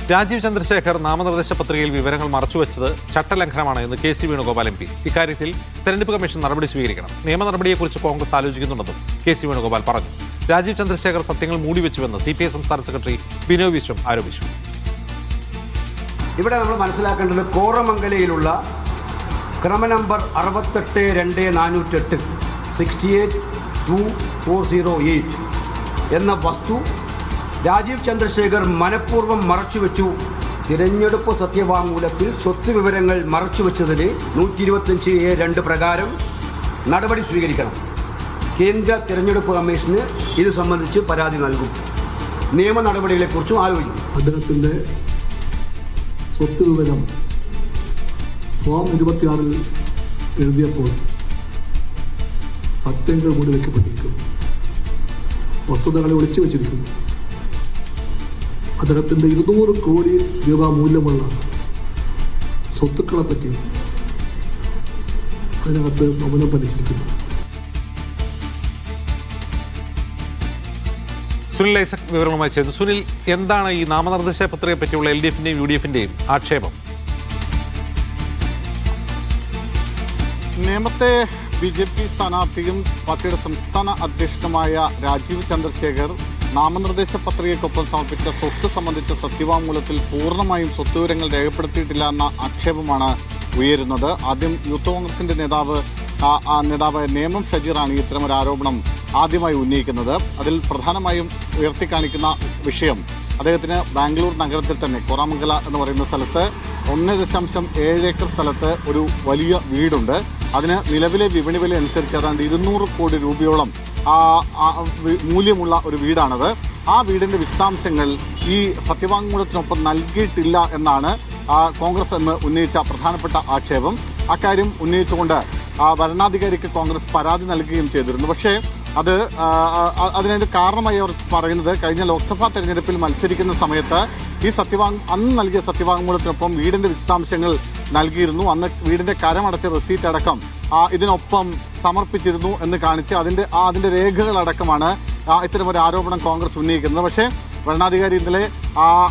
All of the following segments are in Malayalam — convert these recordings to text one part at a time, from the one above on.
രാജീവ് ചന്ദ്രശേഖർ നാമനിർദ്ദേശ പത്രികയിൽ വിവരങ്ങൾ മറച്ചുവെച്ചത് ചട്ടലംഘനമാണ് എന്ന് KC വേണുഗോപാൽ MP. ഇക്കാര്യത്തിൽ തെരഞ്ഞെടുപ്പ് കമ്മീഷൻ നടപടി സ്വീകരിക്കണം. നിയമ നടപടിയെക്കുറിച്ച് കോൺഗ്രസ് ആലോചിക്കുന്നുണ്ടെന്നും KC വേണുഗോപാൽ പറഞ്ഞു. രാജീവ് ചന്ദ്രശേഖർ സത്യങ്ങൾ മൂടിവെച്ചുവെന്ന് CPI സംസ്ഥാന സെക്രട്ടറി ബിനോയ് വിശ്വം ആരോപിച്ചു. ഇവിടെ നമ്മൾ മനസ്സിലാക്കേണ്ടത് കോറമംഗലയിലുള്ള ക്രമ നമ്പർ 682408 682408 എന്ന വസ്തു രാജീവ് ചന്ദ്രശേഖർ മനഃപൂർവ്വം മറച്ചുവെച്ചു. തിരഞ്ഞെടുപ്പ് സത്യവാങ്മൂലത്തിൽ സ്വത്ത് വിവരങ്ങൾ മറച്ചുവെച്ചതിന് 125A(2) പ്രകാരം നടപടി സ്വീകരിക്കണം. കേന്ദ്ര തിരഞ്ഞെടുപ്പ് കമ്മീഷന് ഇത് സംബന്ധിച്ച് പരാതി നൽകും. നിയമ നടപടികളെക്കുറിച്ചും ആലോചിക്കും. അദ്ദേഹത്തിൻ്റെ സ്വത്ത് വിവരം ഫോം 26 എഴുതിയപ്പോൾ സത്യങ്ങൾ മൂടി വയ്ക്കപ്പെട്ടിരിക്കുന്നു. വസ്തുതകളെ ഒളിച്ചു വച്ചിരിക്കുന്നു. അദ്ദേഹത്തിൻ്റെ 200 കോടി രൂപ മൂല്യമുള്ള സ്വത്തുക്കളെ പറ്റി അതിനകത്ത് മൗനം പാലിച്ചിരിക്കുന്നു. സുനിൽ ഐസക് വിവരങ്ങളുമായി ചേർന്നു. സുനിൽ, എന്താണ് ഈ നാമനിർദ്ദേശ പത്രികയെ പറ്റിയുള്ള LDFന്റെയും UDFന്റെയും ആക്ഷേപം? നേമത്തെ BJP സ്ഥാനാർത്ഥിയും പാർട്ടിയുടെ സംസ്ഥാന അധ്യക്ഷനുമായ രാജീവ് ചന്ദ്രശേഖർ നാമനിർദ്ദേശ പത്രികയ്ക്കൊപ്പം സമർപ്പിച്ച സ്വത്ത് സംബന്ധിച്ച സത്യവാങ്മൂലത്തിൽ പൂർണ്ണമായും സ്വത്ത് വിവരങ്ങൾ രേഖപ്പെടുത്തിയിട്ടില്ല എന്ന ആക്ഷേപമാണ് ഉയരുന്നത്. ആദ്യം യൂത്ത് കോൺഗ്രസിന്റെ നേതാവ് നേമം ഷജീറാണ് ഇത്തരമൊരു ആരോപണം ആദ്യമായി ഉന്നയിക്കുന്നത്. അതിൽ പ്രധാനമായും ഉയർത്തിക്കാണിക്കുന്ന വിഷയം അദ്ദേഹത്തിന് ബാംഗ്ലൂർ നഗരത്തിൽ തന്നെ കോറാമംഗല എന്ന് പറയുന്ന സ്ഥലത്ത് 1.7 ഏക്കർ സ്ഥലത്ത് ഒരു വലിയ വീടുണ്ട്. അതിന് നിലവിലെ വിപണി വില അനുസരിച്ച് ഏതാണ്ട് 200 കോടി രൂപയോളം മൂല്യമുള്ള ഒരു വീടാണത്. ആ വീടിന്റെ വിശദാംശങ്ങൾ ഈ സത്യവാങ്മൂലത്തിനൊപ്പം നൽകിയിട്ടില്ല എന്നാണ് കോൺഗ്രസ് എന്ന് ഉന്നയിച്ച പ്രധാനപ്പെട്ട ആക്ഷേപം. അക്കാര്യം ഉന്നയിച്ചുകൊണ്ട് ഭരണാധികാരിക്ക് കോൺഗ്രസ് പരാതി നൽകുകയും ചെയ്തിരുന്നു. പക്ഷേ അതിനൊരു കാരണമായി അവർ പറയുന്നത് കഴിഞ്ഞ ലോക്സഭാ തെരഞ്ഞെടുപ്പിൽ മത്സരിക്കുന്ന സമയത്ത് ഈ അന്ന് നൽകിയ സത്യവാങ്മൂലത്തിനൊപ്പം വീടിന്റെ വിശദാംശങ്ങൾ നൽകിയിരുന്നു. അന്ന് വീടിന്റെ കരമടച്ച റെസീറ്റ് അടക്കം ഇതിനൊപ്പം സമർപ്പിച്ചിരുന്നു എന്ന് കാണിച്ച് അതിന്റെ രേഖകളടക്കമാണ് ഇത്തരമൊരു ആരോപണം കോൺഗ്രസ് ഉന്നയിക്കുന്നത്. പക്ഷേ ഭരണാധികാരി ഇന്നലെ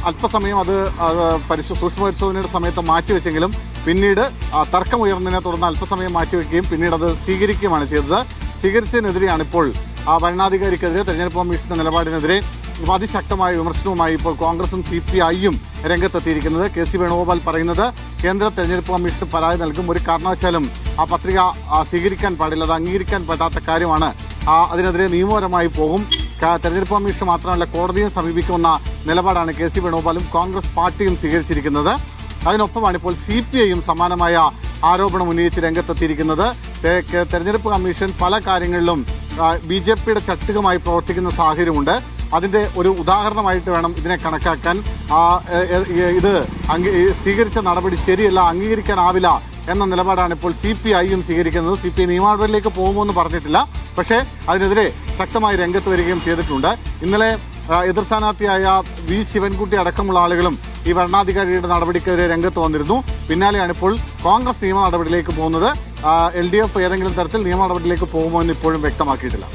അല്പസമയം അത് സൂക്ഷ്മ പരിശോധനയുടെ സമയത്ത് മാറ്റിവെച്ചെങ്കിലും പിന്നീട് തർക്കമുയർന്നതിനെ തുടർന്ന് അല്പസമയം മാറ്റിവെക്കുകയും പിന്നീട് അത് സ്വീകരിക്കുകയുമാണ് ചെയ്തത്. സ്വീകരിച്ചതിനെതിരെയാണ് ഇപ്പോൾ ഭരണാധികാരിക്കെതിരെ തെരഞ്ഞെടുപ്പ് കമ്മീഷന്റെ നിലപാടിനെതിരെ അതിശക്തമായ വിമർശനവുമായി ഇപ്പോൾ കോൺഗ്രസും CPIയും രംഗത്തെത്തിയിരിക്കുന്നത്. KC വേണുഗോപാൽ പറയുന്നത് കേന്ദ്ര തെരഞ്ഞെടുപ്പ് കമ്മീഷന് പരാതി നൽകും. ഒരു കാരണവശാലും ആ പത്രിക സ്വീകരിക്കാൻ പാടില്ല, അത് അംഗീകരിക്കാൻ പറ്റാത്ത കാര്യമാണ്. അതിനെതിരെ നിയമപരമായി പോകും. തെരഞ്ഞെടുപ്പ് കമ്മീഷൻ മാത്രമല്ല കോടതിയെ സമീപിക്കുന്ന നിലപാടാണ് KC വേണുഗോപാലും കോൺഗ്രസ് പാർട്ടിയും സ്വീകരിച്ചിരിക്കുന്നത്. അതിനൊപ്പമാണ് ഇപ്പോൾ CPIയും സമാനമായ ആരോപണം ഉന്നയിച്ച് രംഗത്തെത്തിയിരിക്കുന്നത്. തെരഞ്ഞെടുപ്പ് കമ്മീഷൻ പല കാര്യങ്ങളിലും BJPയുടെ ചട്ടുകമായി പ്രവർത്തിക്കുന്ന സാഹചര്യമുണ്ട്. അതിന്റെ ഒരു ഉദാഹരണമായിട്ട് വേണം ഇതിനെ കണക്കാക്കാൻ. ഇത് സ്വീകരിച്ച നടപടി ശരിയല്ല, അംഗീകരിക്കാനാവില്ല എന്ന നിലപാടാണ് ഇപ്പോൾ CPIയും സ്വീകരിക്കുന്നത്. CPI നിയമ നടപടിയിലേക്ക് പോകുമെന്ന് പറഞ്ഞിട്ടില്ല, പക്ഷേ അതിനെതിരെ ശക്തമായി രംഗത്ത് വരികയും ചെയ്തിട്ടുണ്ട്. ഇന്നലെ എതിർ സ്ഥാനാർത്ഥിയായ V ശിവൻകുട്ടി അടക്കമുള്ള ആളുകളും ഈ ഭരണാധികാരിയുടെ നടപടിക്കെതിരെ രംഗത്ത് വന്നിരുന്നു. പിന്നാലെയാണ് ഇപ്പോൾ കോൺഗ്രസ് നിയമ നടപടിയിലേക്ക് പോകുന്നത്. LDF ഏതെങ്കിലും തരത്തിൽ നിയമ നടപടിയിലേക്ക് പോകുമോ എന്ന് ഇപ്പോഴും വ്യക്തമാക്കിയിട്ടില്ല.